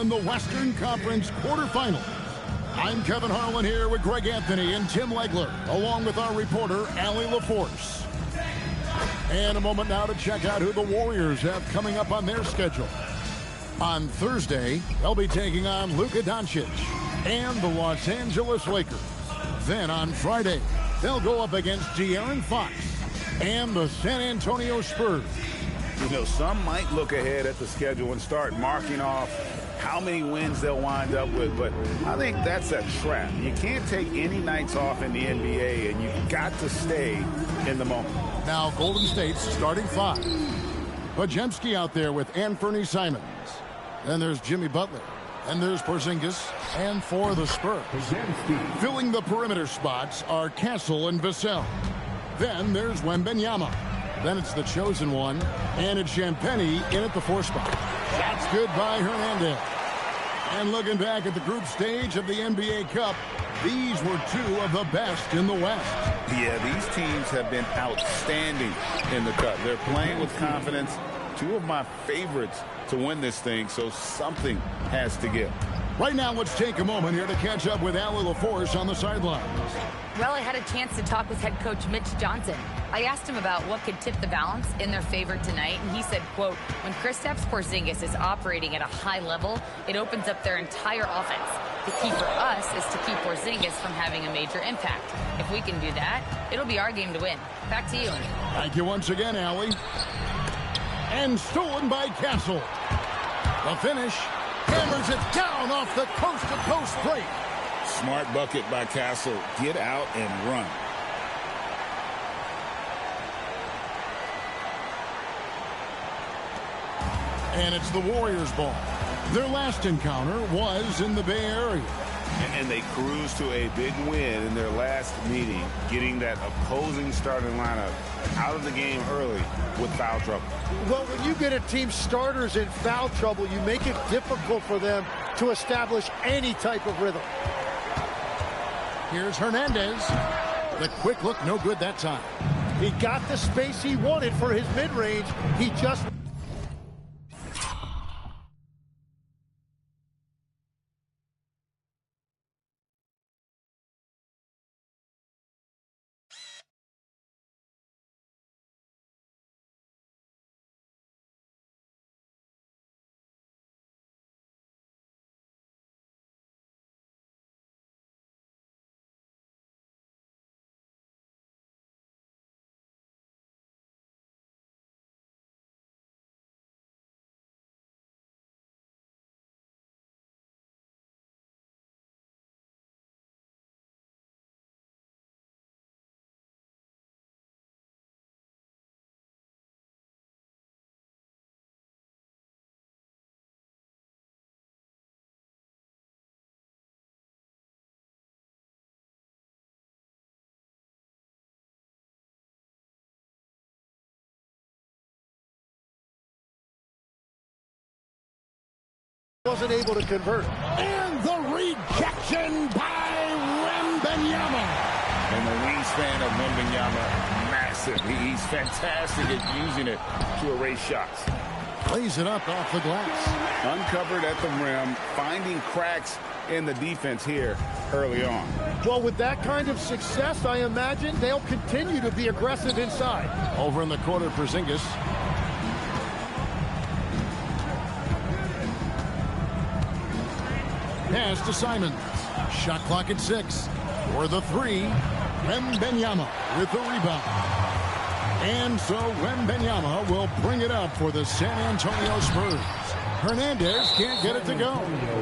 in the Western Conference quarterfinals. I'm Kevin Harlan here with Greg Anthony and Tim Legler, along with our reporter, Allie LaForce. And a moment now to check out who the Warriors have coming up on their schedule. On Thursday, they'll be taking on Luka Doncic and the Los Angeles Lakers. Then on Friday, they'll go up against De'Aaron Fox and the San Antonio Spurs. You know, some might look ahead at the schedule and start marking off how many wins they'll wind up with, but I think that's a trap. You can't take any nights off in the NBA, and you've got to stay in the moment. Now Golden State's starting five. Podziemski out there with Anthony Simons. Then there's Jimmy Butler. And there's Porzingis. And for the Spurs, filling the perimeter spots are Castle and Vassell. Then there's Wembanyama. Then it's the chosen one, and it's Champagny in at the 4 spot. That's good by Hernandez. And looking back at the group stage of the NBA Cup, these were two of the best in the West. Yeah, these teams have been outstanding in the Cup. They're playing with confidence. Two of my favorites to win this thing, so something has to give. Right now, let's take a moment here to catch up with Allie LaForce on the sidelines. Well, I had a chance to talk with head coach Mitch Johnson. I asked him about what could tip the balance in their favor tonight, and he said, quote, when Kristaps Porzingis is operating at a high level, it opens up their entire offense. The key for us is to keep Porzingis from having a major impact. If we can do that, it'll be our game to win. Back to you. Thank you once again, Allie. And stolen by Castle. The finish. Hammers it down off the coast-to-coast break. Smart bucket by Castle. Get out and run. And it's the Warriors' ball. Their last encounter was in the Bay Area. And they cruised to a big win in their last meeting, getting that opposing starting lineup out of the game early with foul trouble. Well, when you get a team's starters in foul trouble, you make it difficult for them to establish any type of rhythm. Here's Hernandez. The quick look, no good that time. He got the space he wanted for his mid-range. He just... wasn't able to convert. And the rejection by Wembanyama. And the wingspan of Wembanyama, massive. He's fantastic at using it to erase shots. Plays it up off the glass. Uncovered at the rim, finding cracks in the defense here early on. Well, with that kind of success, I imagine they'll continue to be aggressive inside. Over in the corner, Porzingis. Pass to Simons. Shot clock at 6. For the 3, Wembanyama with the rebound. And so Wembanyama will bring it up for the San Antonio Spurs. Hernandez can't get it to go.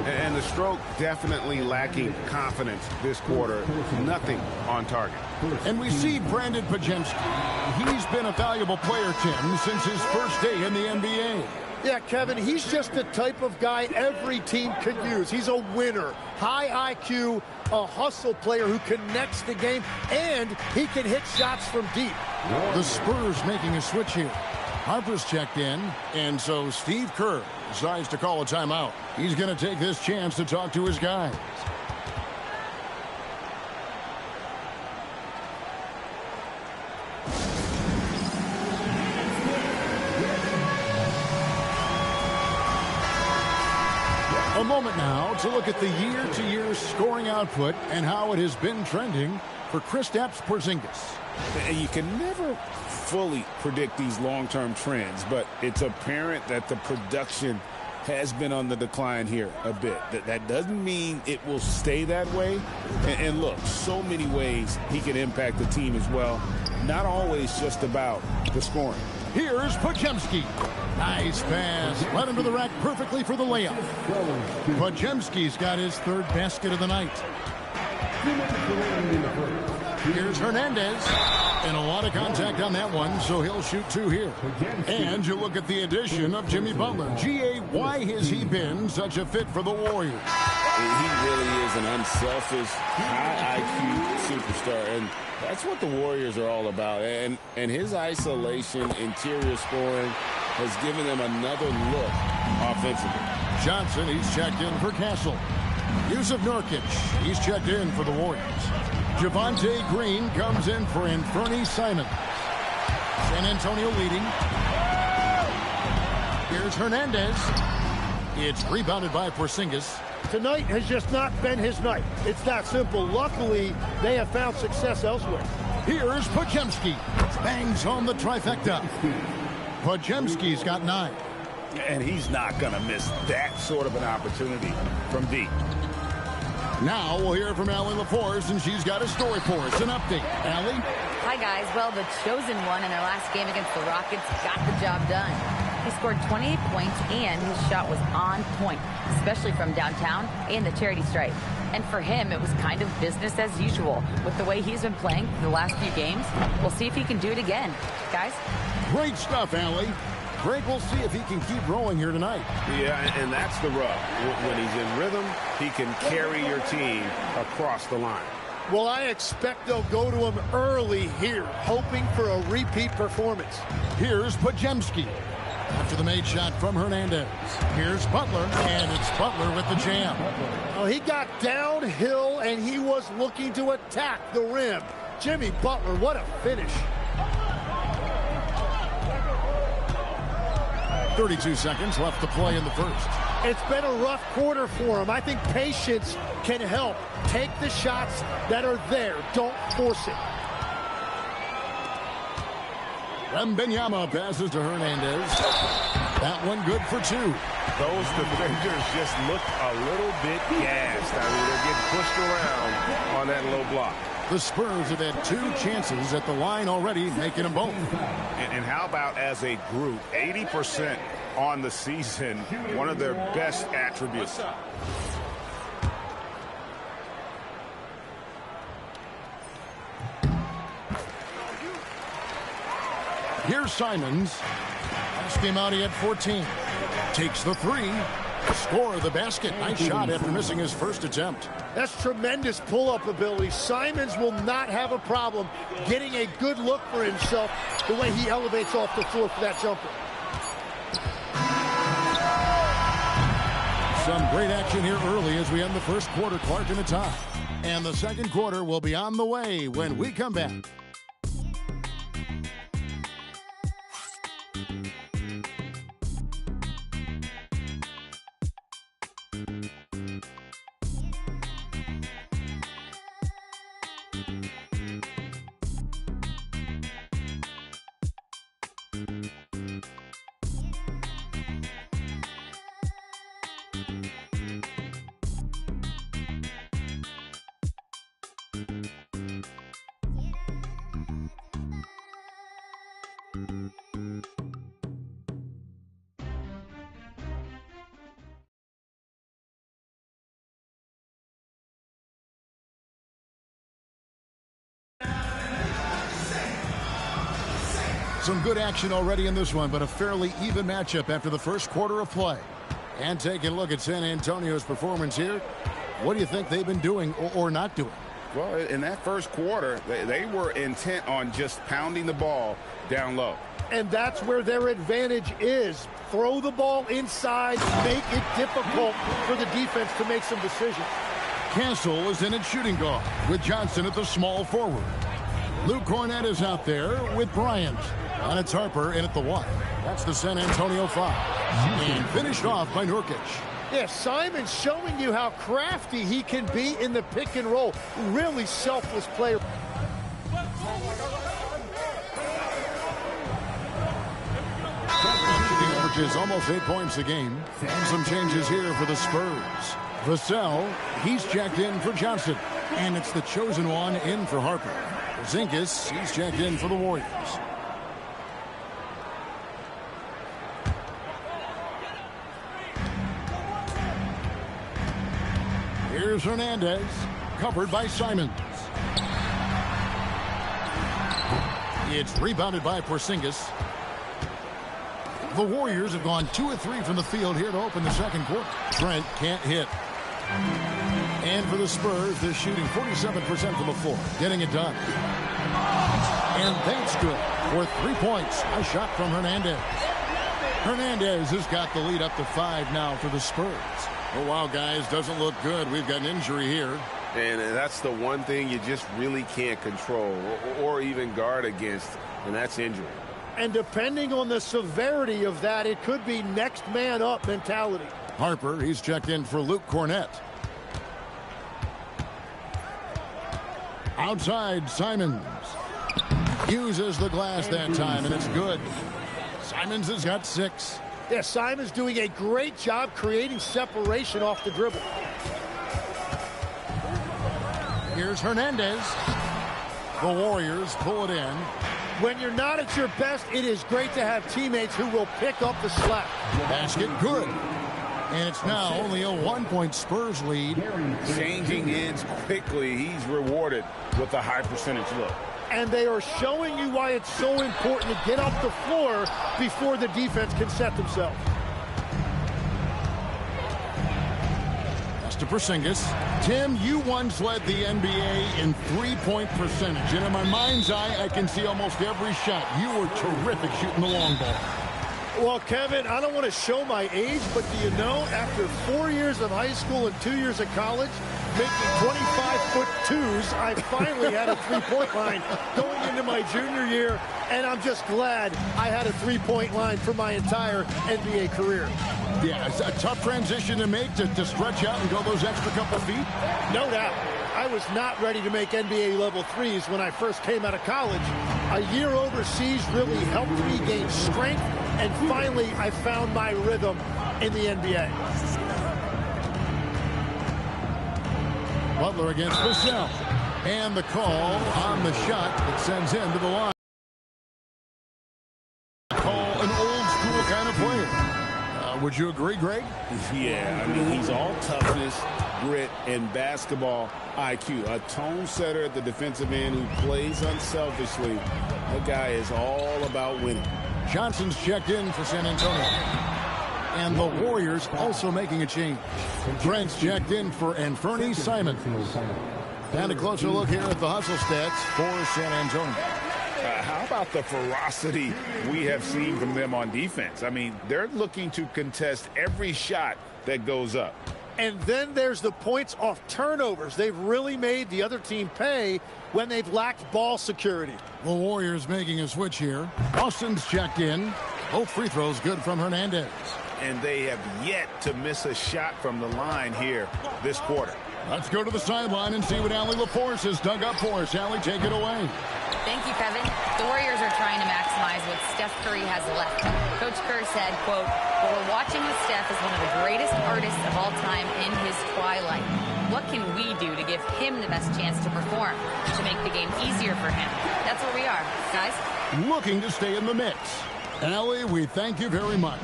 And the stroke definitely lacking confidence this quarter. Nothing on target. And we see Brandon Podziemski. He's been a valuable player, Tim, since his first day in the NBA. Yeah, Kevin, he's just the type of guy every team could use. He's a winner, high IQ, a hustle player who connects the game, and he can hit shots from deep. The Spurs making a switch here. Harper's checked in, and so Steve Kerr decides to call a timeout. He's going to take this chance to talk to his guys. moment now to look at the year-to-year scoring output and how it has been trending for Kristaps Porzingis. And you can never fully predict these long-term trends, but it's apparent that the production has been on the decline here a bit. That doesn't mean it will stay that way. And look, so many ways he can impact the team as well. Not always just about the scoring. Here's Podziemski. Nice pass. Led him to the rack perfectly for the layup. Podziemski's got his third basket of the night. Here's Hernandez. And a lot of contact on that one, so he'll shoot 2 here. And you look at the addition of Jimmy Butler. G.A., why has he been such a fit for the Warriors? He really is an unselfish, high IQ superstar, and that's what the Warriors are all about. And his isolation, interior scoring has given them another look offensively. Johnson, he's checked in for Castle. Yusuf Nurkic, he's checked in for the Warriors. Javonte Green comes in for Anfernee Simons. San Antonio leading. Here's Hernandez. It's rebounded by Porzingis. Tonight has just not been his night. It's that simple. Luckily, they have found success elsewhere. Here's Podziemski. Bangs on the trifecta. Podziemski's got 9. And he's not going to miss that sort of an opportunity from deep. Now we'll hear from Allie LaForce, and she's got a story for us. An update. Allie? Hi, guys. Well, the chosen one in their last game against the Rockets got the job done. He scored 28 points, and his shot was on point, especially from downtown and the charity stripe. And for him, it was kind of business as usual. With the way he's been playing the last few games, we'll see if he can do it again. Guys? Great stuff, Allie. Greg, we'll see if he can keep rolling here tonight. Yeah, and that's the rub. When he's in rhythm, he can carry your team across the line. Well, I expect they'll go to him early here, hoping for a repeat performance. Here's Podziemski. After the made shot from Hernandez. Here's Butler, and it's Butler with the jam. Oh, he got downhill, and he was looking to attack the rim. Jimmy Butler, what a finish. 32 seconds left to play in the first. It's been a rough quarter for him. I think patience can help. Take the shots that are there. Don't force it. Wembanyama passes to Hernandez. That one good for 2. Those defenders just look a little bit gassed. I mean, they're getting pushed around on that low block. The Spurs have had 2 chances at the line already, making them both. And how about as a group, 80% on the season, one of their best attributes. Here's Simons. Last game out, he had 14. Takes the 3. Score the basket. Nice shot after missing his first attempt. That's tremendous pull-up ability. Simons will not have a problem getting a good look for himself the way he elevates off the floor for that jumper. Some great action here early as we end the first quarter. Clark in a tie. And the second quarter will be on the way when we come back. Some good action already in this one, but a fairly even matchup after the first quarter of play. And taking a look at San Antonio's performance here, what do you think they've been doing or not doing? Well, in that first quarter, they were intent on just pounding the ball down low. And that's where their advantage is. Throw the ball inside, make it difficult for the defense to make some decisions. Castle is in at shooting guard with Johnson at the small forward. Luke Cornett is out there with Bryant. And it's Harper in at the 1. That's the San Antonio 5. And finished off by Nurkic. Yeah, Simon's showing you how crafty he can be in the pick and roll. Really selfless player. He averages almost 8 points a game. And some changes here for the Spurs. Vassell, he's checked in for Johnson. And it's the chosen one in for Harper. Porzingis, he's checked in for the Warriors. Here's Hernandez, covered by Simons. It's rebounded by Porzingis. The Warriors have gone 2 of 3 from the field here to open the second quarter. Trent can't hit. And for the Spurs, they're shooting 47% from the floor, getting it done. And that's good for 3 points. A shot from Hernandez. Hernandez has got the lead up to 5 now for the Spurs. Oh, wow, guys, doesn't look good. We've got an injury here. And that's the one thing you just really can't control or even guard against, and that's injury. And depending on the severity of that, it could be next man up mentality. Harper, he's checked in for Luke Cornett. Outside, Simons. Uses the glass that time, and it's good. Simons has got 6. Yeah, Simon's doing a great job creating separation off the dribble. Here's Hernandez. The Warriors pull it in. When you're not at your best, it is great to have teammates who will pick up the slack. Basket good. And it's now only a 1-point Spurs lead. Changing ends quickly. He's rewarded with a high percentage look. And they are showing you why it's so important to get off the floor before the defense can set themselves. That's to Porzingis. Tim, you once led the NBA in three-point percentage. And in my mind's eye, I can see almost every shot. You were terrific shooting the long ball. Well, Kevin, I don't want to show my age, but do you know, after 4 years of high school and 2 years of college, making 25-foot-2s, I finally had a three-point line going into my junior year, and I'm just glad I had a three-point line for my entire NBA career. Yeah, it's a tough transition to make to stretch out and go those extra couple feet. No doubt. I was not ready to make NBA level threes when I first came out of college. A year overseas really helped me gain strength, and finally I found my rhythm in the NBA. Butler against Vassell. And the call on the shot that sends him to the line. Call an old school kind of player. Would you agree, Greg? Yeah, I mean, he's all toughness, grit, and basketball IQ. A tone setter at the defensive end who plays unselfishly. That guy is all about winning. Johnson's checked in for San Antonio. And the Warriors also making a change. Trent's checked in for Anfernee Simons. And a closer look here at the hustle stats for San Antonio. How about the ferocity we have seen from them on defense? I mean, they're looking to contest every shot that goes up. And then there's the points off turnovers. They've really made the other team pay when they've lacked ball security. The Warriors making a switch here. Austin's checked in. Both free throws good from Hernandez. And they have yet to miss a shot from the line here this quarter. Let's go to the sideline and see what Allie LaForce has dug up for us. Allie, take it away. Thank you, Kevin. The Warriors are trying to maximize what Steph Curry has left. Coach Kerr said, quote, "What we're watching with Steph is one of the greatest artists of all time in his twilight. What can we do to give him the best chance to perform, to make the game easier for him?" That's where we are, guys. Looking to stay in the mix. Allie, we thank you very much.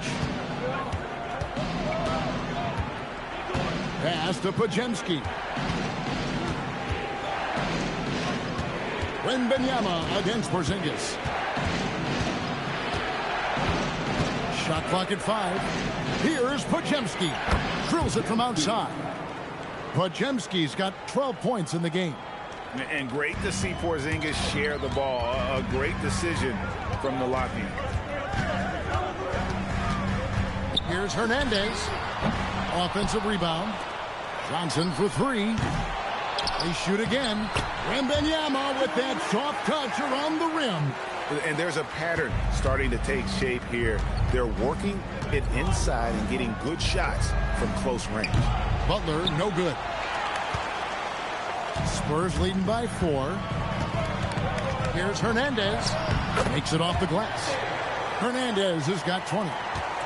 Pass to Podziemski. Wembanyama against Porzingis. Shot clock at 5. Here's Podziemski. Drills it from outside. Podziemski's got 12 points in the game. And great to see Porzingis share the ball. A great decision from the Latvian. Here's Hernandez. Offensive rebound. Johnson for 3. They shoot again. Wembanyama with that soft touch around the rim. And there's a pattern starting to take shape here. They're working it inside and getting good shots from close range. Butler, no good. Spurs leading by 4. Here's Hernandez. Makes it off the glass. Hernandez has got 20.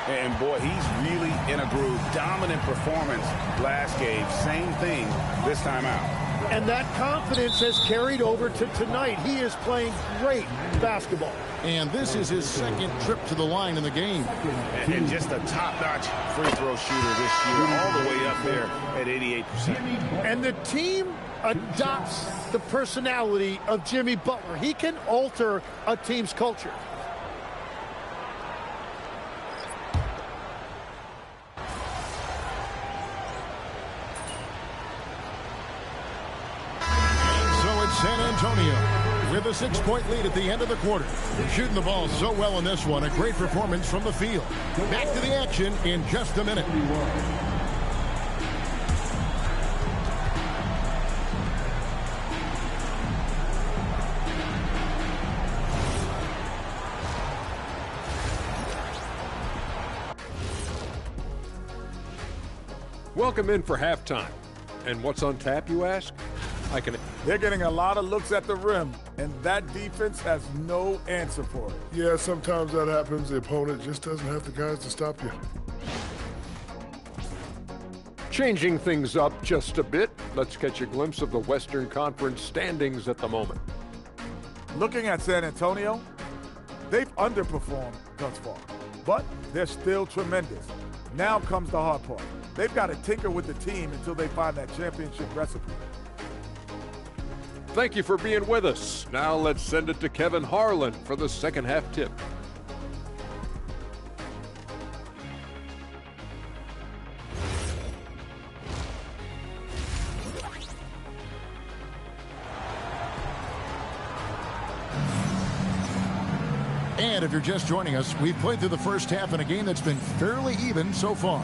And boy, he's really in a groove. Dominant performance last game. Same thing this time out. And that confidence has carried over to tonight. He is playing great basketball. And this is his second trip to the line in the game. And just a top-notch free throw shooter this year, all the way up there at 88%. And the team adopts the personality of Jimmy Butler. He can alter a team's culture. San Antonio with a 6-point lead at the end of the quarter. Shooting the ball so well in this one. A great performance from the field. Back to the action in just a minute. Welcome in for halftime. And what's on tap, you ask? They're getting a lot of looks at the rim, and that defense has no answer for it. Yeah, sometimes that happens. The opponent just doesn't have the guys to stop you. Changing things up just a bit, let's catch a glimpse of the Western Conference standings at the moment. Looking at San Antonio, they've underperformed thus far, but they're still tremendous. Now comes the hard part. They've got to tinker with the team until they find that championship recipe. Thank you for being with us. Now let's send it to Kevin Harlan for the second half tip. And if you're just joining us, we've played through the first half in a game that's been fairly even so far.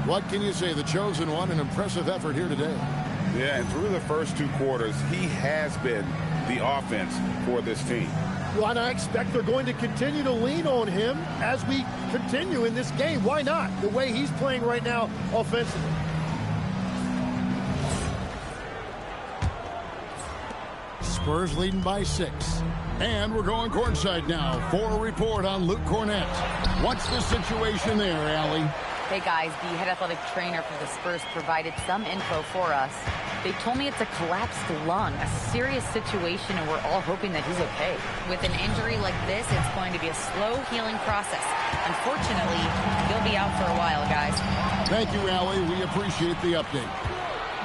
What can you say? The chosen one, an impressive effort here today. Yeah, and through the first 2 quarters, he has been the offense for this team. Well, and I expect they're going to continue to lean on him as we continue in this game. Why not? The way he's playing right now offensively. Spurs leading by 6. And we're going courtside now for a report on Luke Cornett. What's the situation there, Allie? Hey guys, the head athletic trainer for the Spurs provided some info for us. They told me it's a collapsed lung, a serious situation, and we're all hoping that he's okay. With an injury like this, it's going to be a slow healing process. Unfortunately, he'll be out for a while, guys. Thank you, Allie. We appreciate the update.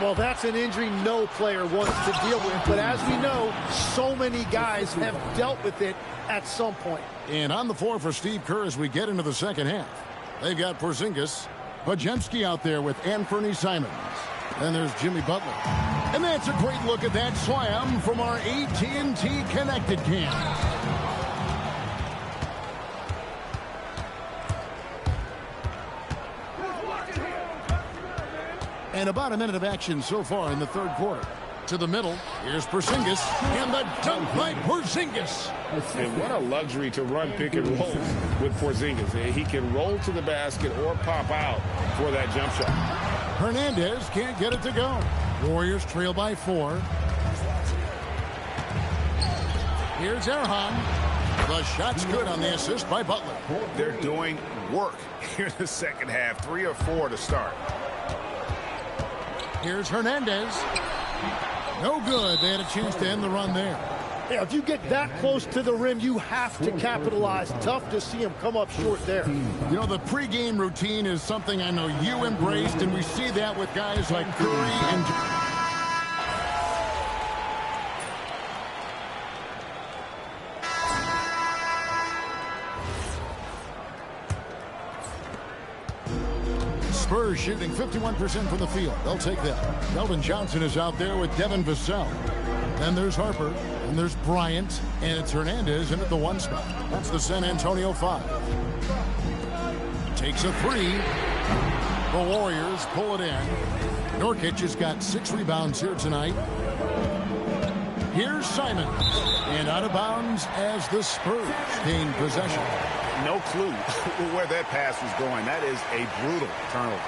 Well, that's an injury no player wants to deal with, but as we know, so many guys have dealt with it at some point. And on the floor for Steve Kerr as we get into the second half. They've got Porzingis, Bajemski out there with Anthony Simons. Then there's Jimmy Butler. And that's a great look at that slam from our AT&T Connected Cam. And about a minute of action so far in the third quarter. To the middle, here's Porzingis, and the dunk by Porzingis. And what a luxury to run pick and roll with Porzingis. He can roll to the basket or pop out for that jump shot. Hernandez can't get it to go. Warriors trail by 4. Here's Erhan. The shot's good on the assist by Butler. They're doing work here in the second half. 3 or 4 to start. Here's Hernandez. No good. They had a chance to end the run there. Yeah, if you get that close to the rim, you have to capitalize. Tough to see him come up short there. You know, the pregame routine is something I know you embraced, and we see that with guys like Curry and... Spurs shooting 51% from the field. They'll take that. Keldon Johnson is out there with Devin Vassell. Then there's Harper, and there's Bryant, and it's Hernandez in at the 1 spot. That's the San Antonio 5. Takes a 3. The Warriors pull it in. Nurkic has got 6 rebounds here tonight. Here's Simons. And out of bounds as the Spurs gain possession. No clue where that pass was going. That is a brutal turnover.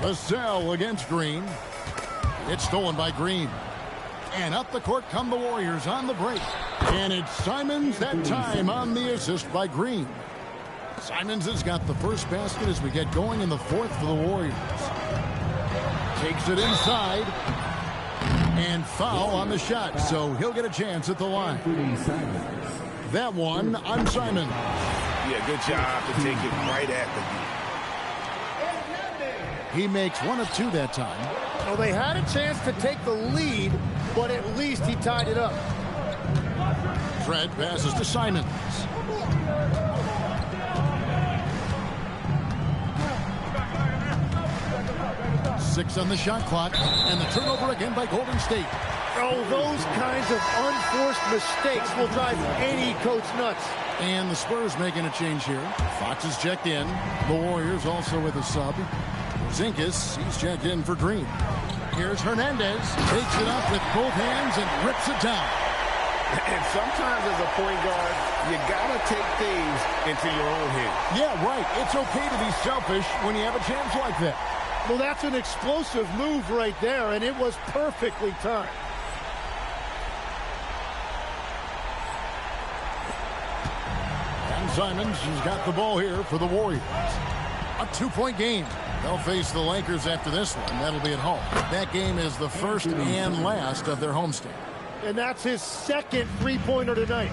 Vassell against Green. It's stolen by Green. And up the court come the Warriors on the break. And it's Simons that time on the assist by Green. Simons has got the first basket as we get going in the fourth for the Warriors. Takes it inside. And foul on the shot, so he'll get a chance at the line. That one on Simons. Yeah, good job to take it right at the He makes one of two that time. Well, they had a chance to take the lead, but at least he tied it up. Fred passes to Simons. Six on the shot clock, and the turnover again by Golden State. Oh, those kinds of unforced mistakes will drive any coach nuts. And the Spurs making a change here. Fox is checked in. The Warriors also with a sub. Zinkus, he's checked in for Green. Here's Hernandez. Takes it up with both hands and rips it down. And sometimes as a point guard, you got to take things into your own hands. Yeah, right. It's okay to be selfish when you have a chance like that. Well, that's an explosive move right there, and it was perfectly timed. And Simons has got the ball here for the Warriors. A 2-point game. They'll face the Lakers after this one. That'll be at home. That game is the first and last of their homestand. And that's his second three-pointer tonight.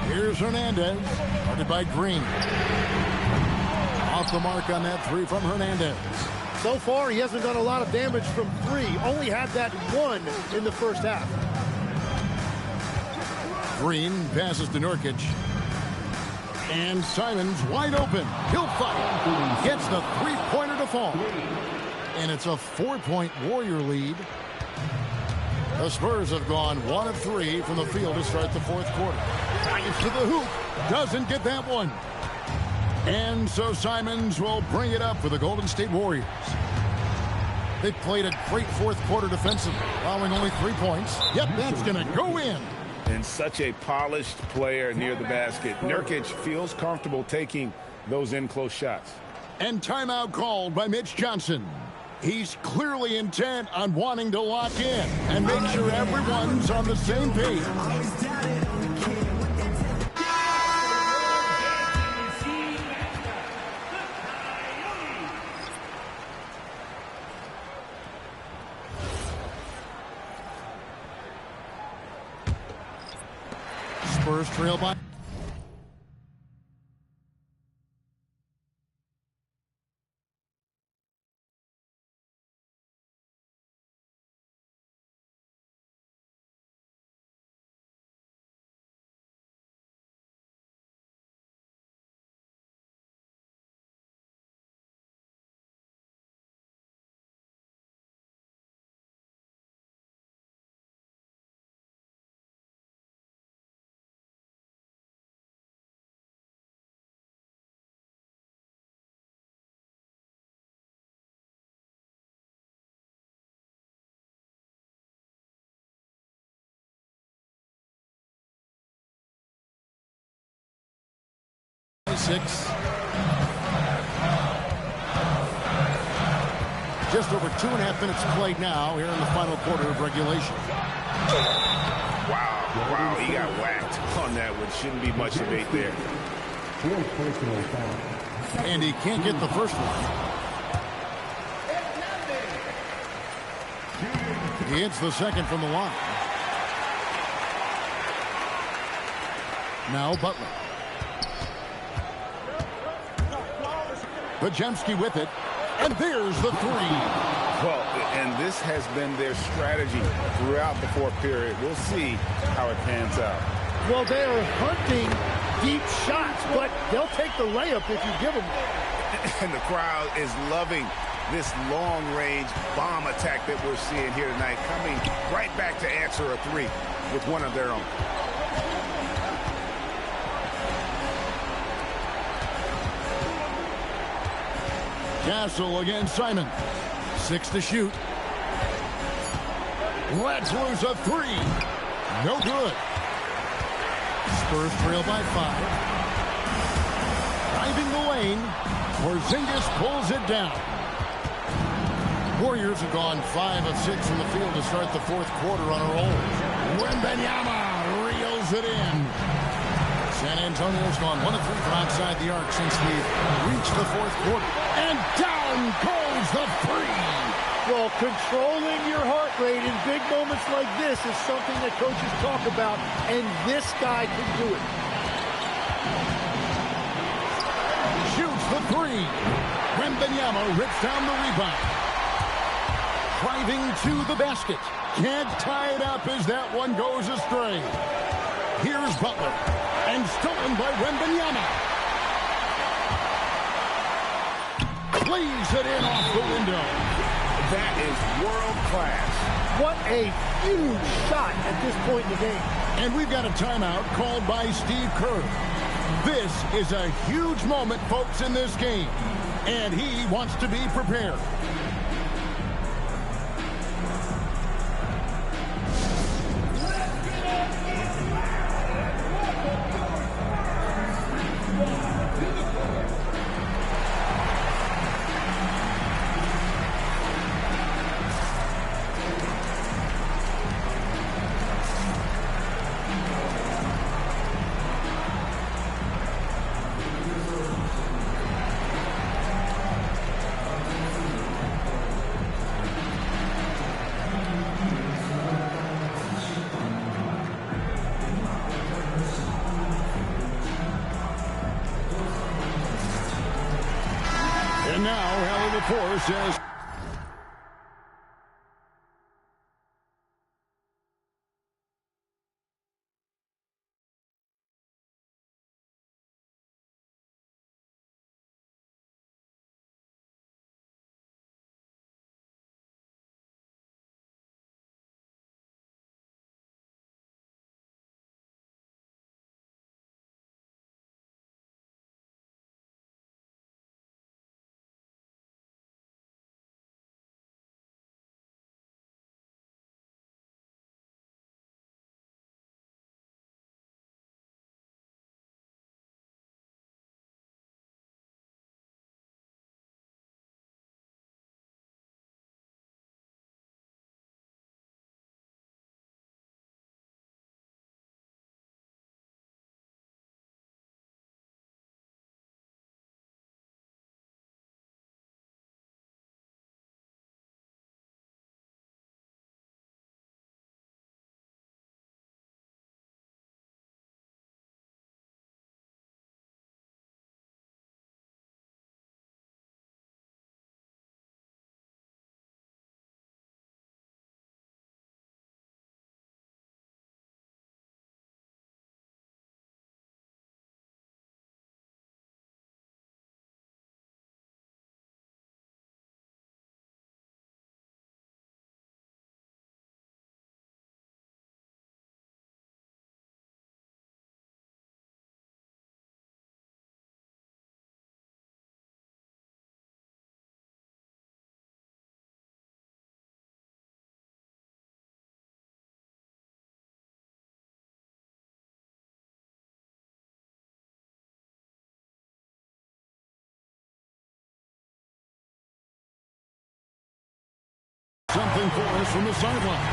Here's Hernandez. Guarded by Green. Off the mark on that three from Hernandez. So far, he hasn't done a lot of damage from three. Only had that one in the first half. Green passes to Nurkic. And Simons wide open. He'll fight. Gets the three-pointer to fall. And it's a 4-point Warrior lead. The Spurs have gone 1 of 3 from the field to start the fourth quarter. Drives to the hoop. Doesn't get that one. And so Simons will bring it up for the Golden State Warriors. They played a great fourth quarter defensively, allowing only 3 points. Yep, that's going to go in. And such a polished player near the basket. Nurkic feels comfortable taking those in-close shots. And timeout called by Mitch Johnson. He's clearly intent on wanting to lock in and make sure everyone's on the same page. Spurs trail by. Six. Just over 2.5 minutes played now here in the final quarter of regulation. Wow, he got whacked on that one. Shouldn't be much debate there. And he can't get the first one. He hits the second from the line. Now Butler. Pajemski with it, and there's the three. Well, and this has been their strategy throughout the fourth period. We'll see how it pans out. Well, they are hunting deep shots, but they'll take the layup if you give them one. And the crowd is loving this long-range bomb attack that we're seeing here tonight, coming right back to answer a three with one of their own. Castle against Simon. 6 to shoot. Let's lose a 3. No good. Spurs trail by 5. Driving the lane. Porzingis pulls it down. Warriors have gone 5 of 6 from the field to start the fourth quarter on a roll. Wembanyama reels it in. San Antonio's gone 1 of 3 from outside the arc since we've reached the fourth quarter. And down goes the 3. Well, controlling your heart rate in big moments like this is something that coaches talk about, and this guy can do it. Shoots the 3. Wembanyama rips down the rebound. Driving to the basket. Can't tie it up as that one goes astray. Here's Butler. And stolen by Wembanyama. Plays it in off the window. That is world class. What a huge shot at this point in the game. And we've got a timeout called by Steve Kerr. This is a huge moment, folks, in this game. And he wants to be prepared. And now, Hallie LaFour says... Something for us from the sideline.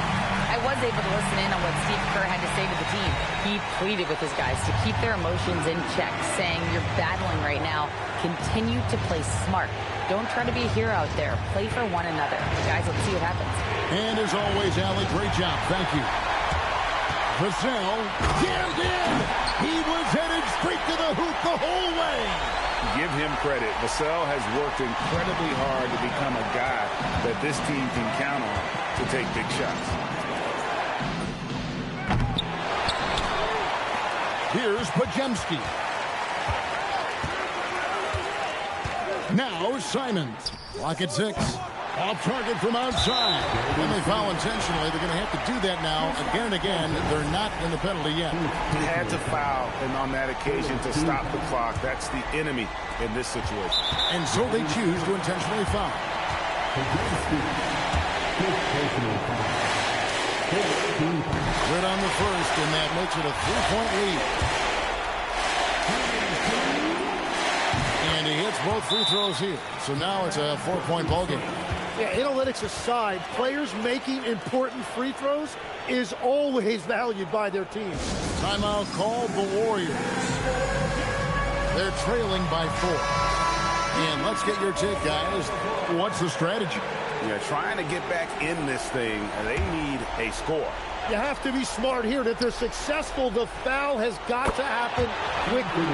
I was able to listen in on what Steve Kerr had to say to the team. He pleaded with his guys to keep their emotions in check, saying, you're battling right now. Continue to play smart. Don't try to be a hero out there. Play for one another. Guys, let's see what happens. And as always, Allie, great job. Thank you. Vassell jammed in. He was headed straight to the hoop the whole way. Give him credit. Vassell has worked incredibly hard to become a guy that this team can count on to take big shots. Here's Podziemski. Now Simons. Clock at 6. Off target from outside. When they foul intentionally, they're going to have to do that now again and again. They're not in the penalty yet. He had to foul, and on that occasion to stop the clock. That's the enemy in this situation. And so they choose to intentionally foul. Good on the first, and that makes it a 3-point lead. And he hits both free throws here. So now it's a 4-point ballgame. Yeah, analytics aside, players making important free throws is always valued by their team. Timeout called the Warriors. They're trailing by 4. And let's get your take, guys. What's the strategy? Yeah, trying to get back in this thing, they need a score. You have to be smart here. And if they're successful, the foul has got to happen quickly.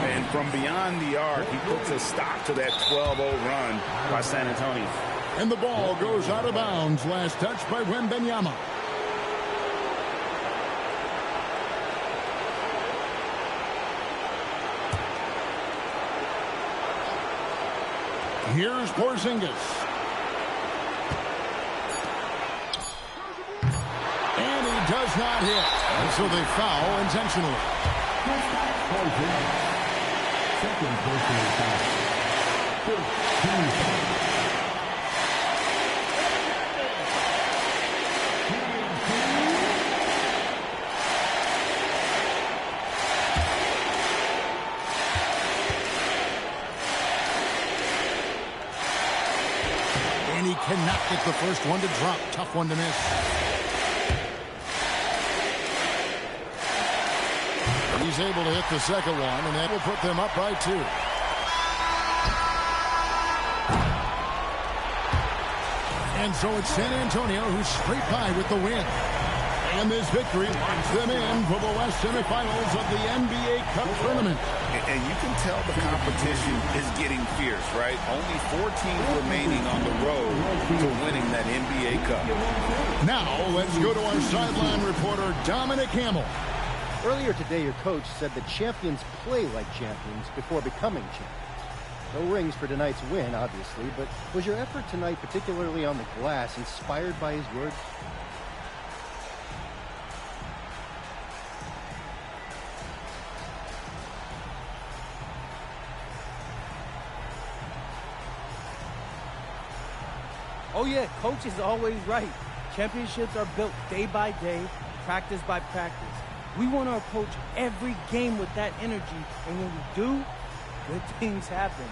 And from beyond the arc, he puts a stop to that 12-0 run by San Antonio. And the ball goes out of bounds. Last touch by Wembanyama. Here's Porzingis. And he does not hit. And so they foul intentionally. Second personal foul. 13. And he cannot get the first one to drop. Tough one to miss. He's able to hit the second one, and that will put them up by 2. And so it's San Antonio who's straight by with the win. And this victory marks them in for the West semifinals of the NBA Cup tournament. And you can tell the competition is getting fierce, right? Only 4 teams remaining on the road to winning that NBA Cup. Now let's go to our sideline reporter, Dominic Hamill. Earlier today, your coach said that champions play like champions before becoming champions. No rings for tonight's win, obviously, but was your effort tonight, particularly on the glass, inspired by his words? Oh yeah, coach is always right. Championships are built day by day, practice by practice. We want to approach every game with that energy, and when we do, good things happen.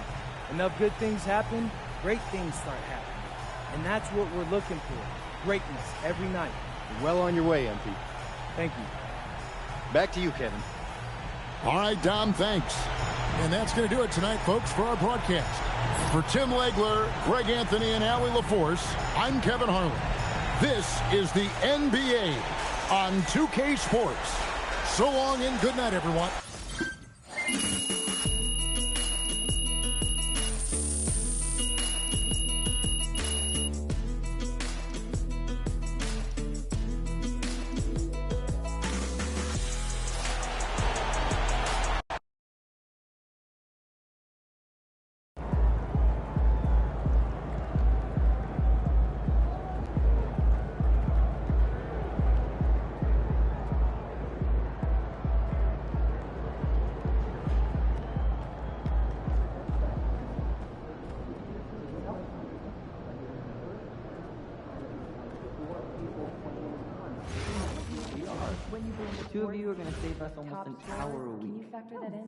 Enough good things happen, great things start happening. And that's what we're looking for, greatness every night. You're well on your way, MP. Thank you. Back to you, Kevin. All right, Dom, thanks. And that's going to do it tonight, folks, for our broadcast. For Tim Legler, Greg Anthony, and Allie LaForce, I'm Kevin Harlan. This is the NBA on 2K Sports. So long and good night, everyone. Two of you are going to save us almost an hour a week. Can you factor that in?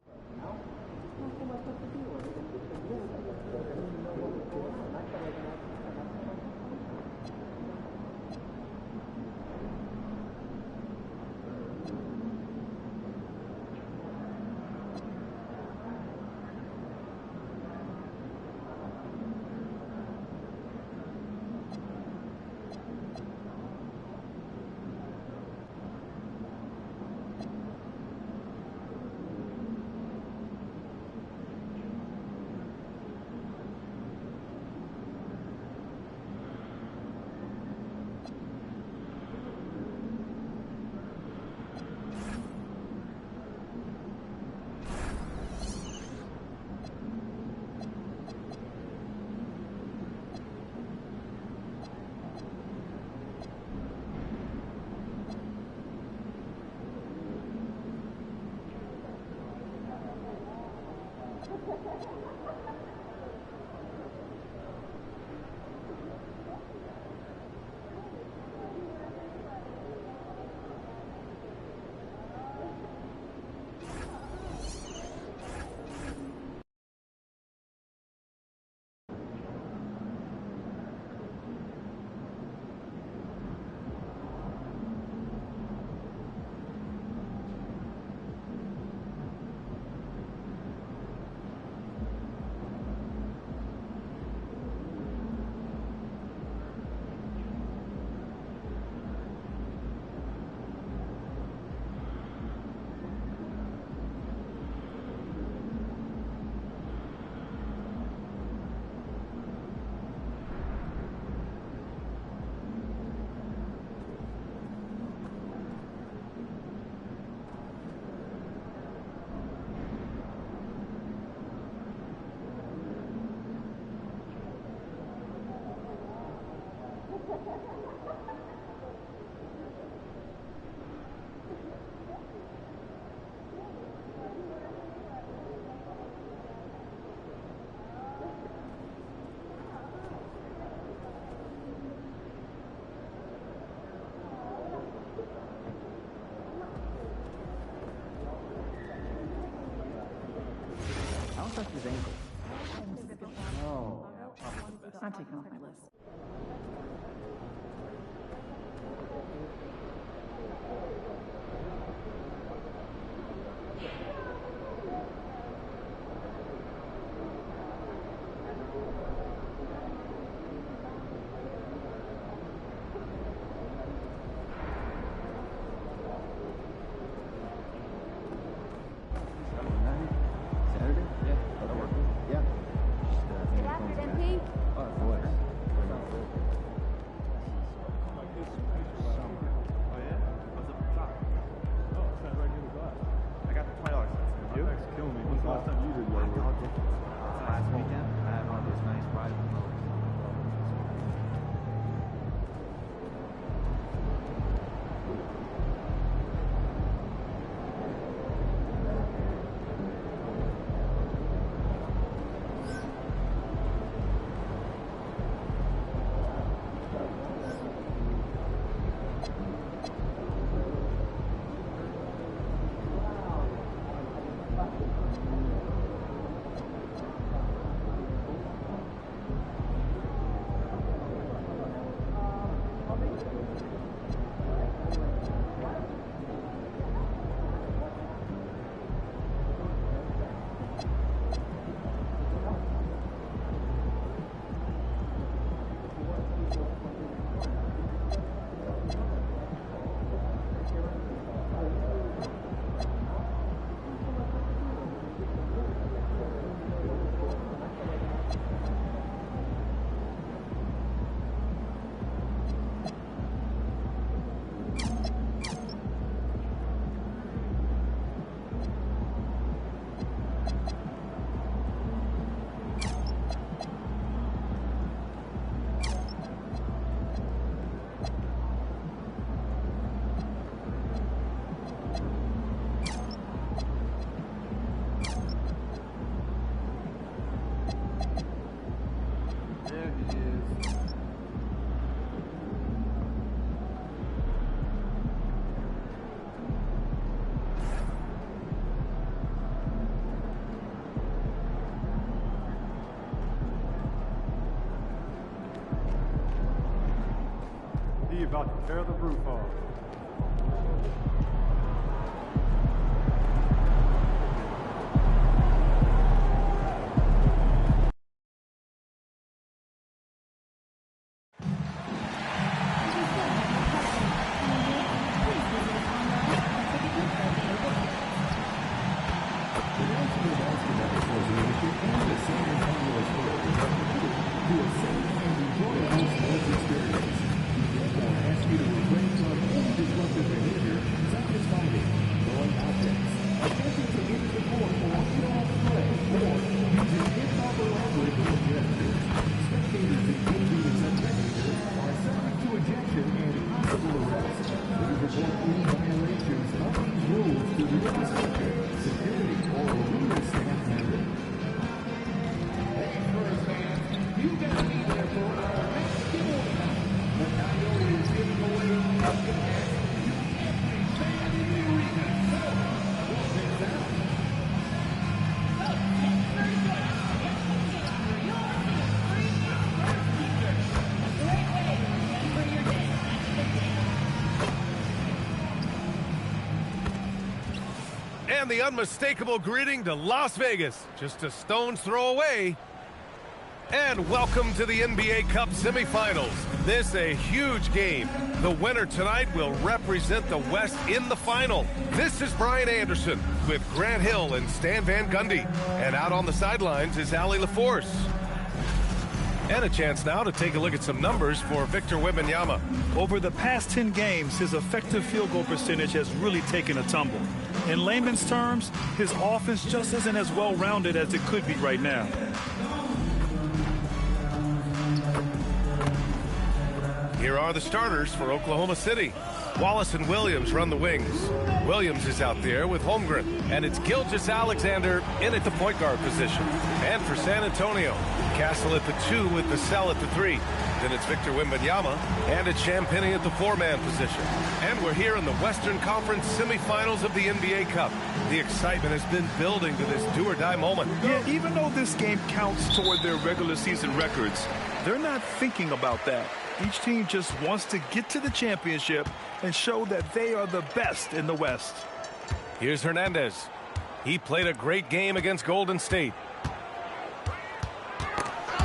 Touch his ankle. Oh, I'm taking off my list. About to tear the roof off. And the unmistakable greeting to Las Vegas, just a stone's throw away. And welcome to the NBA Cup semifinals. This a huge game. The winner tonight will represent the West in the final. This is Brian Anderson with Grant Hill and Stan Van Gundy. And out on the sidelines is Allie LaForce. And a chance now to take a look at some numbers for Victor Wembanyama. Over the past 10 games, his effective field goal percentage has really taken a tumble. In layman's terms, his offense just isn't as well-rounded as it could be right now. Here are the starters for Oklahoma City. Wallace and Williams run the wings. Williams is out there with Holmgren. And it's Gilgeous-Alexander in at the point guard position. And for San Antonio, Castle at the 2 with Vassell at the 3. Then it's Victor Wembanyama. And it's Champagnie at the 4-man position. And we're here in the Western Conference semifinals of the NBA Cup. The excitement has been building to this do-or-die moment. Yeah, even though this game counts toward their regular season records, they're not thinking about that. Each team just wants to get to the championship and show that they are the best in the West. Here's Hernandez. He played a great game against Golden State.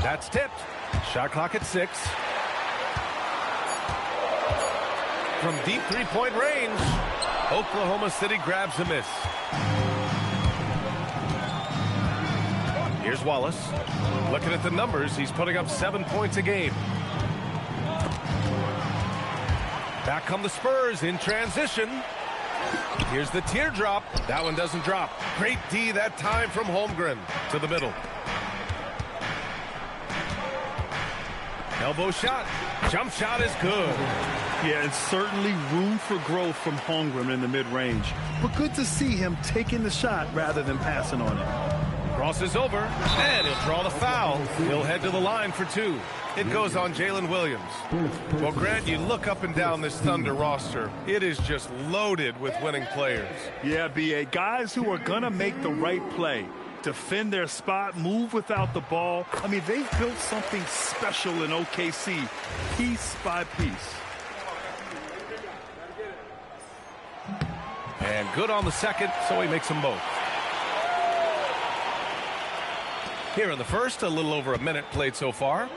That's tipped. Shot clock at 6. From deep three-point range, Oklahoma City grabs a miss. Here's Wallace. Looking at the numbers, he's putting up 7 points a game. Back come the Spurs in transition. Here's the teardrop. That one doesn't drop. Great D that time from Holmgren to the middle. Elbow shot. Jump shot is good. Yeah, it's certainly room for growth from Holmgren in the mid-range. But good to see him taking the shot rather than passing on it. Crosses over, and he'll draw the foul. He'll head to the line for 2. It goes on Jalen Williams. Well, Grant, you look up and down this Thunder roster. It is just loaded with winning players. Yeah, B.A. Guys who are going to make the right play. Defend their spot, move without the ball. I mean, they've built something special in OKC, piece by piece. And good on the second, so he makes them both. Here in the first, a little over a minute played so far.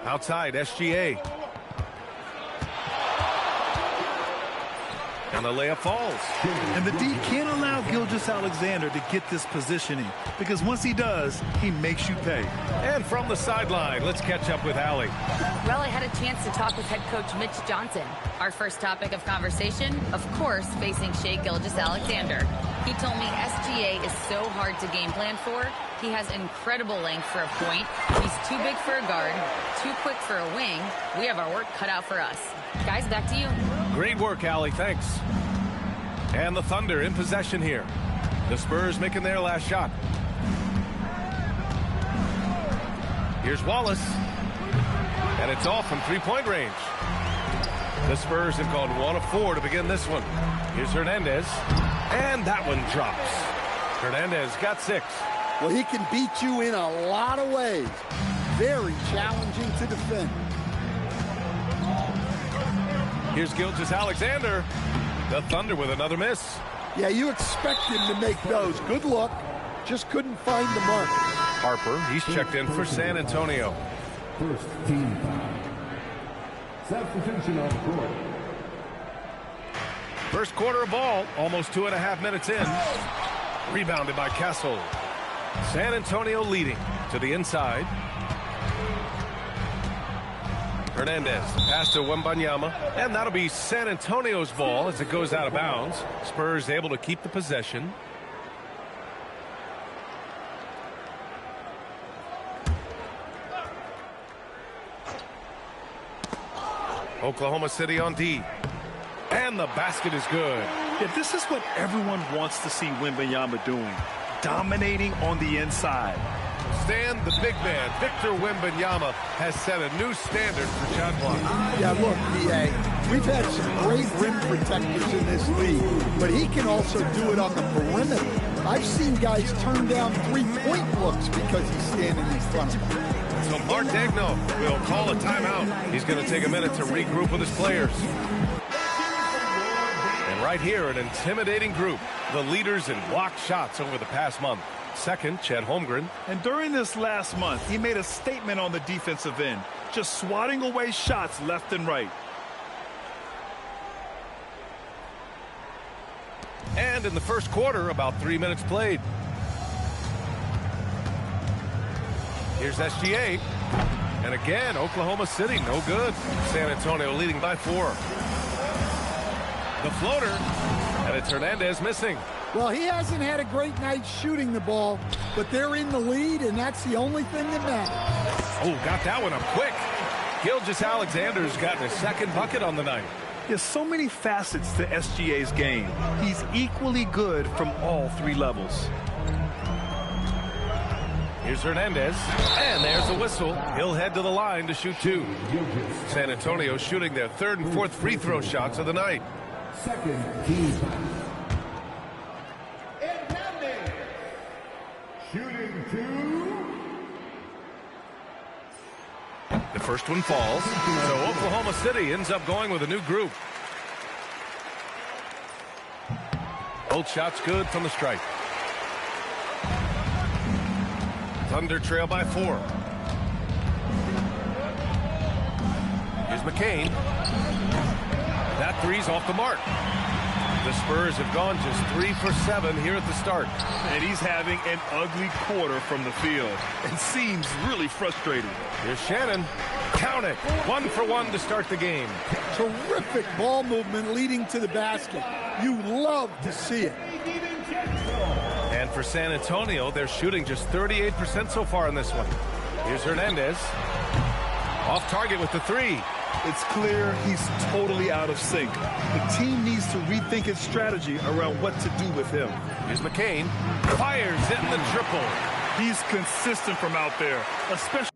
Outside, SGA. And the layup falls. And the D can't allow Gilgeous-Alexander to get this positioning, because once he does, he makes you pay. And from the sideline, let's catch up with Allie. Well, I had a chance to talk with head coach Mitch Johnson. Our first topic of conversation, of course, facing Shai Gilgeous-Alexander. He told me SGA is so hard to game plan for. He has incredible length for a point. He's too big for a guard, too quick for a wing. We have our work cut out for us. Guys, back to you. Great work, Allie. Thanks. And the Thunder in possession here. The Spurs making their last shot. Here's Wallace. And it's off from three-point range. The Spurs have gone 1 of 4 to begin this one. Here's Hernandez. And that one drops. Hernandez got 6. Well, he can beat you in a lot of ways. Very challenging to defend. Here's Gilgeous-Alexander. The Thunder with another miss. Yeah, you expect him to make those. Good luck. Just couldn't find the mark. Harper, he's checked in for San Antonio. First team foul. Substitution on the court. First quarter of ball, almost 2.5 minutes in. Rebounded by Castle. San Antonio leading to the inside. Hernandez, pass to Wembanyama, and that'll be San Antonio's ball as it goes out of bounds. Spurs able to keep the possession. Oklahoma City on D. And the basket is good. Yeah, this is what everyone wants to see Wembanyama doing. Dominating on the inside. Stan, the big man, Victor Wembanyama, has set a new standard for shot blocking. Yeah, look, B.A., we've had some great rim protectors in this league, but he can also do it on the perimeter. I've seen guys turn down three-point looks because he's standing in front of them. So Mark Daigneault will call a timeout. He's going to take a minute to regroup with his players. Right here, an intimidating group. The leaders in blocked shots over the past month. Second, Chet Holmgren. And during this last month, he made a statement on the defensive end, just swatting away shots left and right. And in the first quarter, about 3 minutes played. Here's SGA. And again, Oklahoma City, no good. San Antonio leading by 4. The floater, and it's Hernandez missing. Well, he hasn't had a great night shooting the ball, but they're in the lead, and that's the only thing that matters. Oh, got that one up quick. Gilgeous-Alexander's gotten his second bucket on the night. There's so many facets to SGA's game. He's equally good from all 3 levels. Here's Hernandez, and there's a whistle. He'll head to the line to shoot 2. San Antonio shooting their 3rd and 4th free throw shots of the night. Second team. Shooting 2. The first one falls, so Oklahoma City ends up going with a new group. Both shots good from the stripe. Thunder trail by 4. Here's McCain. That three's off the mark. The Spurs have gone just 3 for 7 here at the start. And he's having an ugly quarter from the field. It seems really frustrating. Here's Shannon. Count it. 1 for 1 to start the game. Terrific ball movement leading to the basket. You love to see it. And for San Antonio, they're shooting just 38% so far in this one. Here's Hernandez. Off target with the 3. It's clear he's totally out of sync. The team needs to rethink its strategy around what to do with him. Here's McCain. Fires in the triple. He's consistent from out there, especially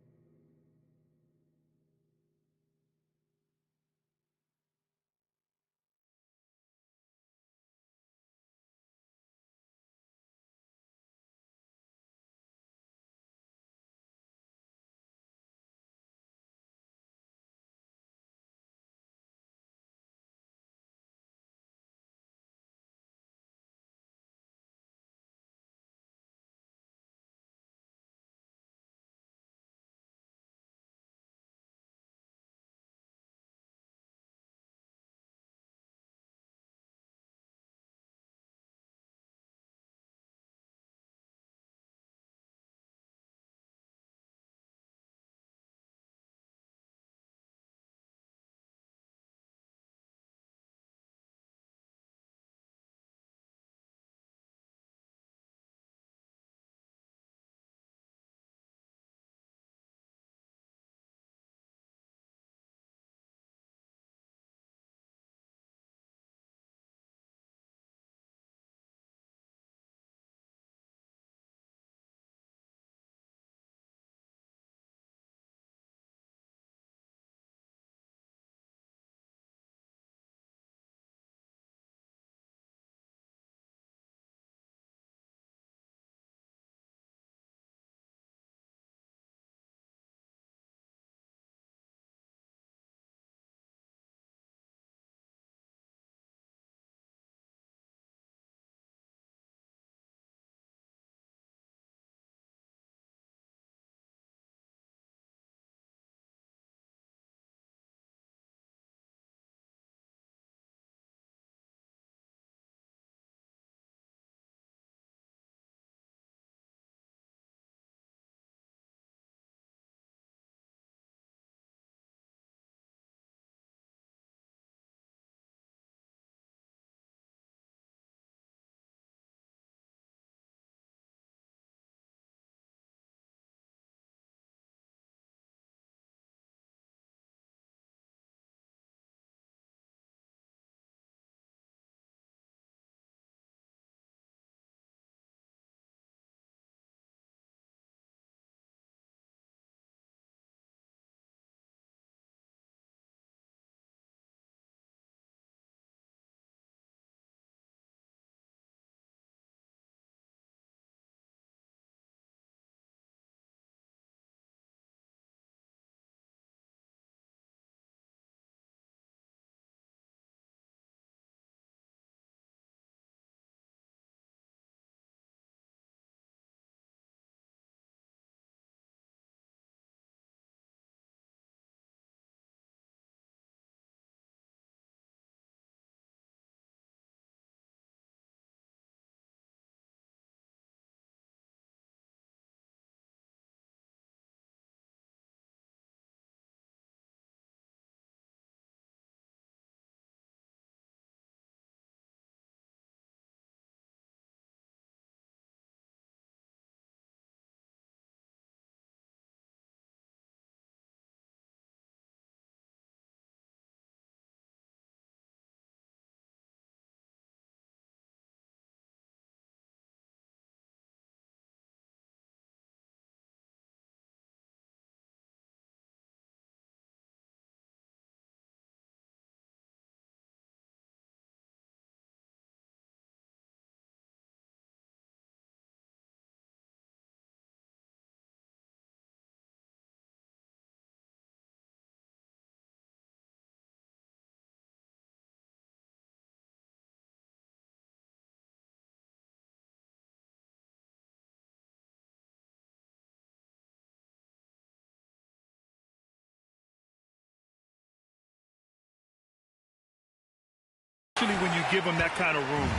especially when you give him that kind of room.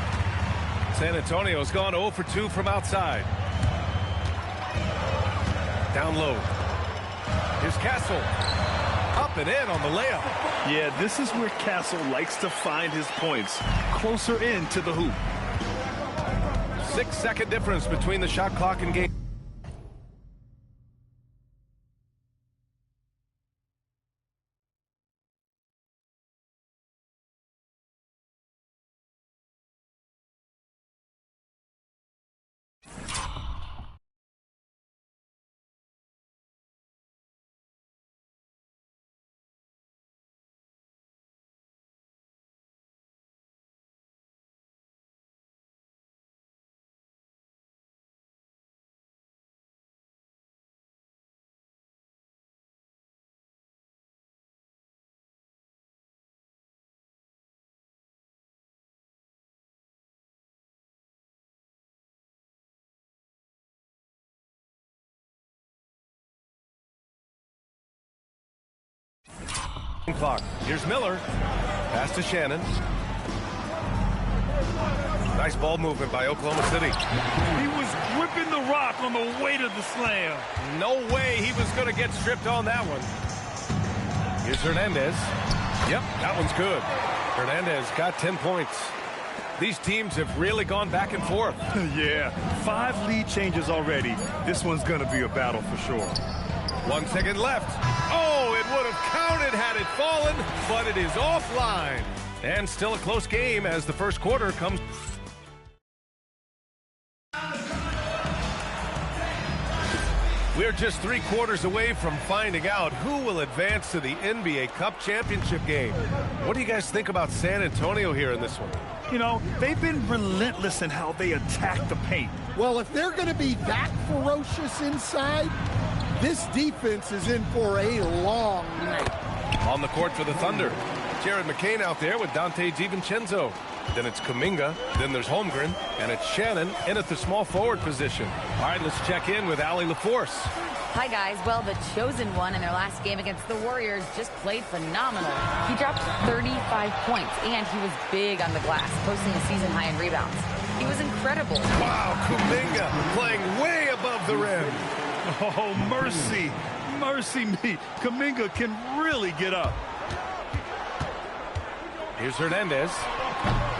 San Antonio's gone 0 for 2 from outside. Down low. Here's Castle. Up and in on the layup. Yeah, this is where Castle likes to find his points. Closer in to the hoop. 6-second difference between the shot clock and game. Clock. Here's Miller. Pass to Shannon. Nice ball movement by Oklahoma City. He was gripping the rock on the weight of the slam. No way he was going to get stripped on that one. Here's Hernandez. Yep, that one's good. Hernandez got 10 points. These teams have really gone back and forth. Yeah, 5 lead changes already. This one's going to be a battle for sure. 1 second left. Oh, it would have counted had it fallen, but it is offline. And still a close game as the first quarter comes. We're just 3 quarters away from finding out who will advance to the NBA Cup Championship game. What do you guys think about San Antonio here in this one? You know, they've been relentless in how they attack the paint. Well, if they're going to be that ferocious inside, this defense is in for a long night. On the court for the Thunder, Jared McCain out there with Dante DiVincenzo. Then it's Kuminga, then there's Holmgren, and it's Shannon in at the small forward position. All right, let's check in with Allie LaForce. Hi, guys. Well, the chosen one in their last game against the Warriors just played phenomenal. He dropped 35 points, and he was big on the glass, posting a season high in rebounds. He was incredible. Wow, Kuminga playing way above the rim. Oh, mercy. Mercy me. Kuminga can really get up. Here's Hernandez.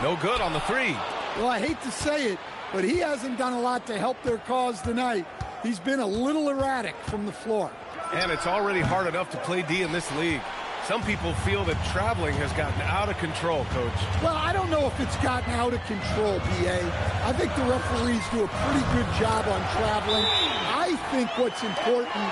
No good on the 3. Well, I hate to say it, but he hasn't done a lot to help their cause tonight. He's been a little erratic from the floor. And it's already hard enough to play D in this league. Some people feel that traveling has gotten out of control, Coach. Well, I don't know if it's gotten out of control, B.A. I think the referees do a pretty good job on traveling. I think what's important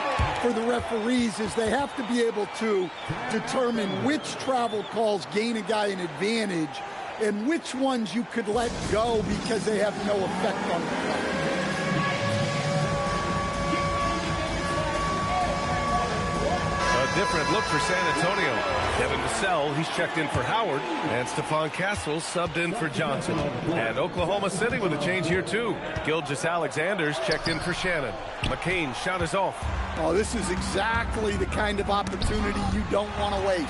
for the referees is they have to be able to determine which travel calls gain a guy an advantage and which ones you could let go because they have no effect on the play. Different look for San Antonio. Devin Vassell, he's checked in for Howard, and Stephon Castle subbed in for Johnson. And Oklahoma City with a change here too. Gilgeous-Alexander's checked in for Shannon. McCain shot is off. Oh, this is exactly the kind of opportunity you don't want to waste.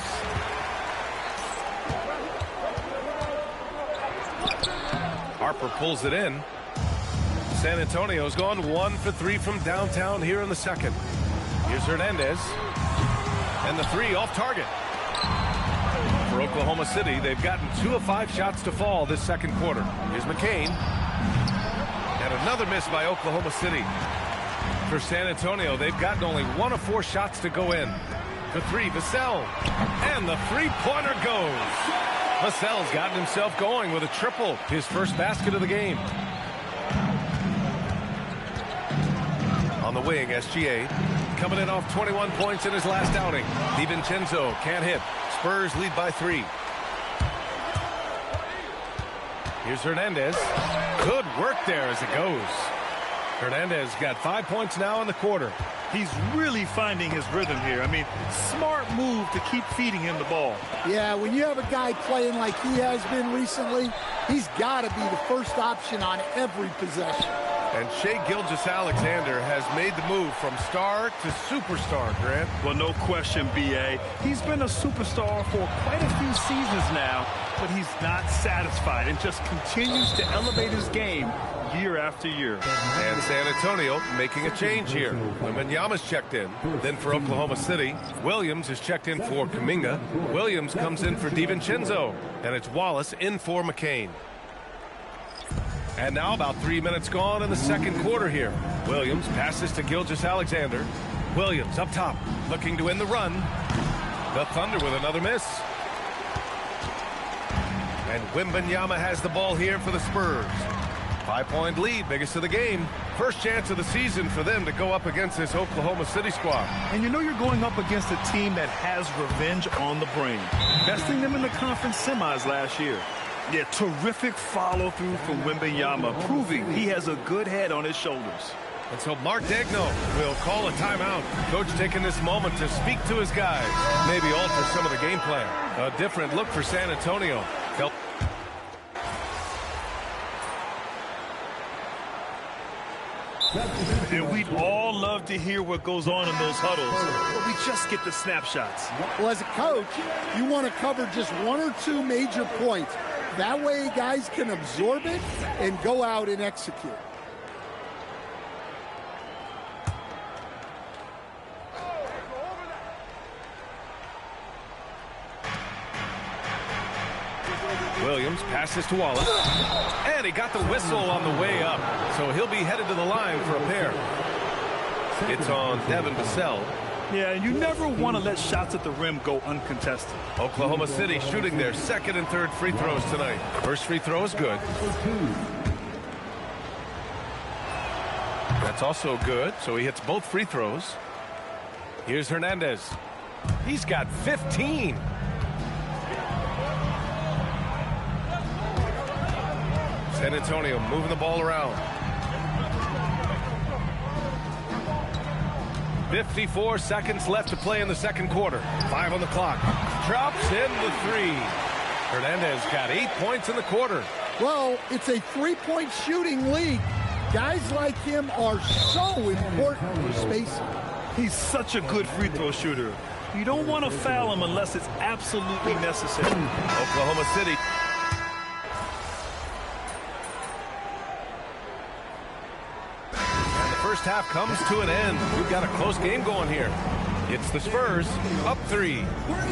Harper pulls it in. San Antonio's gone 1 for 3 from downtown here in the second. Here's Hernandez. And the 3 off target. For Oklahoma City, they've gotten 2 of 5 shots to fall this second quarter. Here's McCain. And another miss by Oklahoma City. For San Antonio, they've gotten only 1 of 4 shots to go in. For 3, Vassell. And the 3-pointer goes. Vassell's gotten himself going with a triple, his first basket of the game. On the wing, SGA. Coming in off 21 points in his last outing. DiVincenzo can't hit. Spurs lead by 3. Here's Hernandez. Good work there as it goes. Hernandez got 5 points now in the quarter. He's really finding his rhythm here. I mean, smart move to keep feeding him the ball. Yeah, when you have a guy playing like he has been recently, he's got to be the first option on every possession. And Shai Gilgeous-Alexander has made the move from star to superstar, Grant. Well, no question, B.A. He's been a superstar for quite a few seasons now, but he's not satisfied and just continues to elevate his game year after year. And San Antonio making a change here. Wembanyama's checked in. Then for Oklahoma City, Williams is checked in for Kuminga. Williams comes in for DiVincenzo. And it's Wallace in for McCain. And now about 3 minutes gone in the second quarter here. Williams passes to Gilgeous-Alexander. Williams up top, looking to win the run. The Thunder with another miss. And Wembanyama has the ball here for the Spurs. 5-point lead, biggest of the game. First chance of the season for them to go up against this Oklahoma City squad. And you know you're going up against a team that has revenge on the brain, besting them in the conference semis last year. Yeah, terrific follow-through from Wembanyama, proving he has a good head on his shoulders. And so Mark Daigneault will call a timeout. Coach taking this moment to speak to his guys, maybe alter some of the game plan. A different look for San Antonio. And we'd all love to hear what goes on in those huddles, but we just get the snapshots. Well, as a coach, you want to cover just one or two major points. That way guys can absorb it and go out and execute. Williams passes to Wallace. And he got the whistle on the way up. So he'll be headed to the line for a pair. It's on Devin Vassell. Yeah, you never want to let shots at the rim go uncontested. Oklahoma City shooting their second and third free throws tonight. First free throw is good. That's also good, so he hits both free throws. Here's Hernandez. He's got 15. San Antonio moving the ball around. 54 seconds left to play in the second quarter. 5 on the clock. Drops in the three. Hernandez got 8 points in the quarter. Well, it's a three-point shooting league. Guys like him are so important for spacing. He's such a good free throw shooter. You don't want to foul him unless it's absolutely necessary. Oklahoma City. First half comes to an end. We've got a close game going here. It's the Spurs up 3.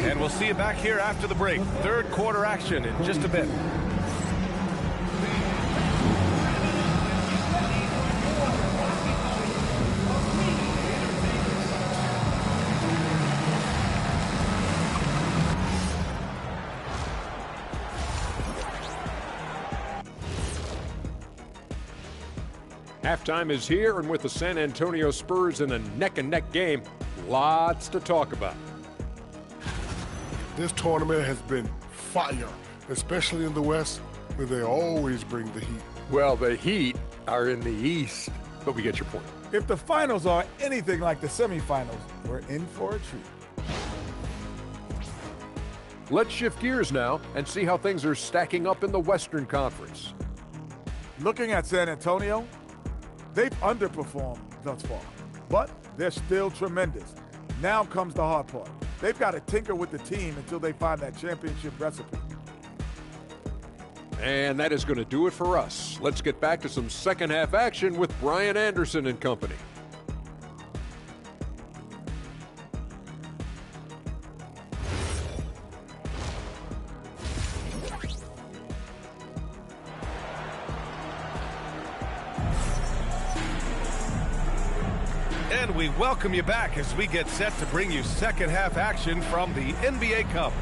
And we'll see you back here after the break. Third quarter action in just a bit. Halftime is here, and with the San Antonio Spurs in a neck-and-neck game, lots to talk about. This tournament has been fire, especially in the West, where they always bring the heat. Well, the Heat are in the East, but we get your point. If the finals are anything like the semifinals, we're in for a treat. Let's shift gears now and see how things are stacking up in the Western Conference. Looking at San Antonio, they've underperformed thus far, but they're still tremendous. Now comes the hard part. They've got to tinker with the team until they find that championship recipe. And that is going to do it for us. Let's get back to some second half action with Brian Anderson and company. And we welcome you back as we get set to bring you second half action from the NBA Cup.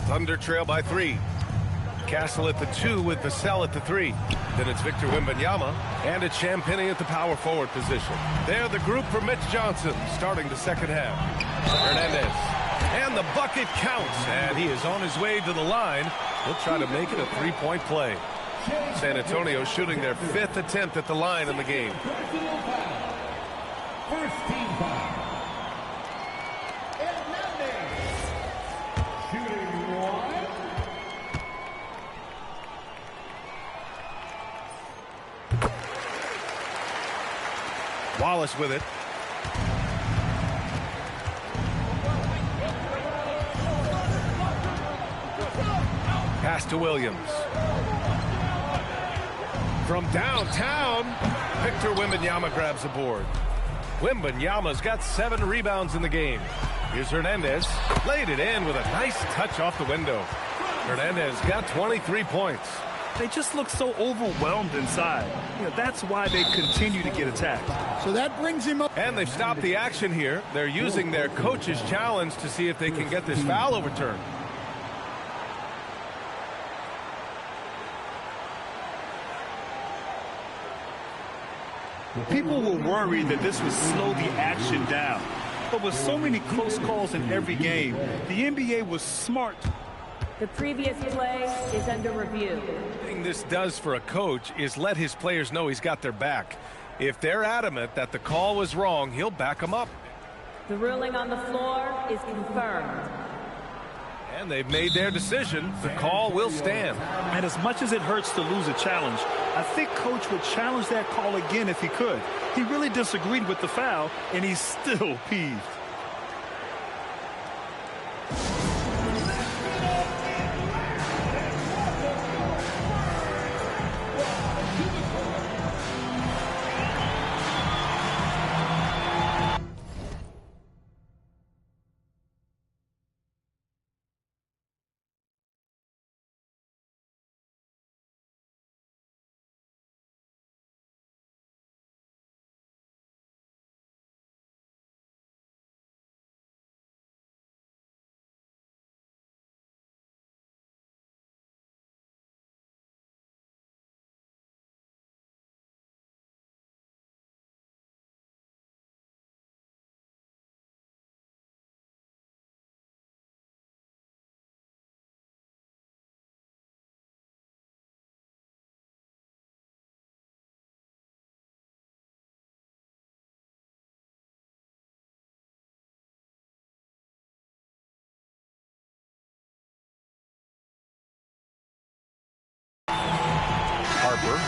Thunder trail by 3. Castle at the 2 with Vassell at the 3. Then it's Victor Wembanyama, and it's Champagnie at the power forward position. They're the group for Mitch Johnson, starting the second half. Hernandez And the bucket counts, and he is on his way to the line. He'll try to make it a three-point play. San Antonio shooting their 5th attempt at the line in the game. First team foul. Shooting one. Wallace with it. Pass to Williams. From downtown, Victor Wembanyama grabs the board. Wembanyama's got 7 rebounds in the game. Here's Hernandez. Laid it in with a nice touch off the window. Hernandez got 23 points. They just look so overwhelmed inside. That's why they continue to get attacked. So that brings him up. And they've stopped the action here. They're using their coach's challenge to see if they can get this foul overturned. People were worried that this would slow the action down. But with so many close calls in every game, the NBA was smart. The previous play is under review. The thing this does for a coach is let his players know he's got their back. If they're adamant that the call was wrong, he'll back them up. The ruling on the floor is confirmed. And they've made their decision. The call will stand. And as much as it hurts to lose a challenge, I think Coach would challenge that call again if he could. He really disagreed with the foul, and he's still peeved.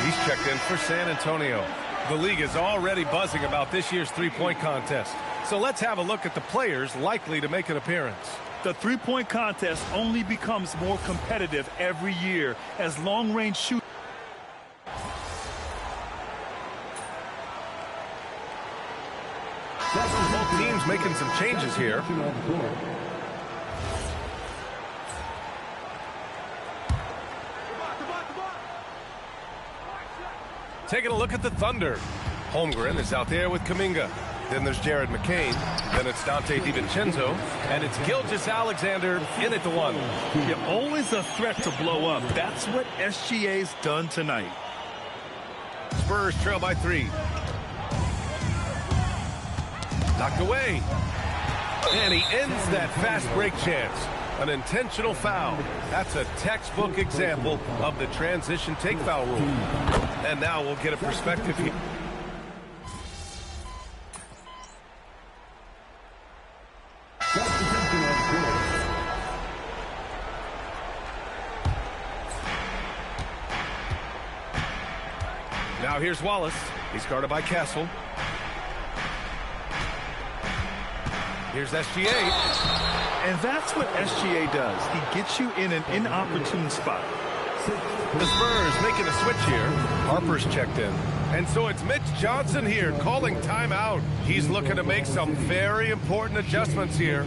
He's checked in for San Antonio. The league is already buzzing about this year's three-point contest. So let's have a look at the players likely to make an appearance. The three-point contest only becomes more competitive every year as long-range shooters. Both teams making some changes here. Taking a look at the Thunder. Holmgren is out there with Kuminga. Then there's Jared McCain. Then it's Dante DiVincenzo. And it's Gilgeous-Alexander in at the 1. You're always a threat to blow up. That's what SGA's done tonight. Spurs trail by 3. Knocked away. And he ends that fast break chance. An intentional foul. That's a textbook example of the transition take foul rule. And now we'll get a perspective here. Now here's Wallace. He's guarded by Castle. Here's SGA. And that's what SGA does. He gets you in an inopportune spot. The Spurs making a switch here. Harper's checked in. And so it's Mitch Johnson here calling timeout. He's looking to make some very important adjustments here.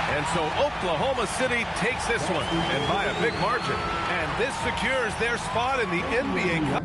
And so Oklahoma City takes this one, and by a big margin. And this secures their spot in the NBA Cup.